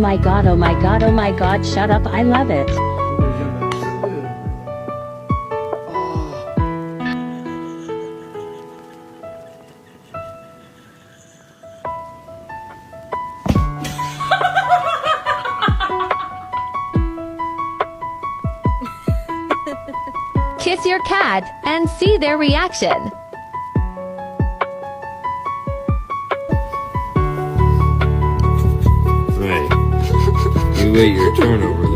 my god, oh my god, oh my god, shut up, I love it. Kiss your cat and see their reaction. Right. You wait your turn over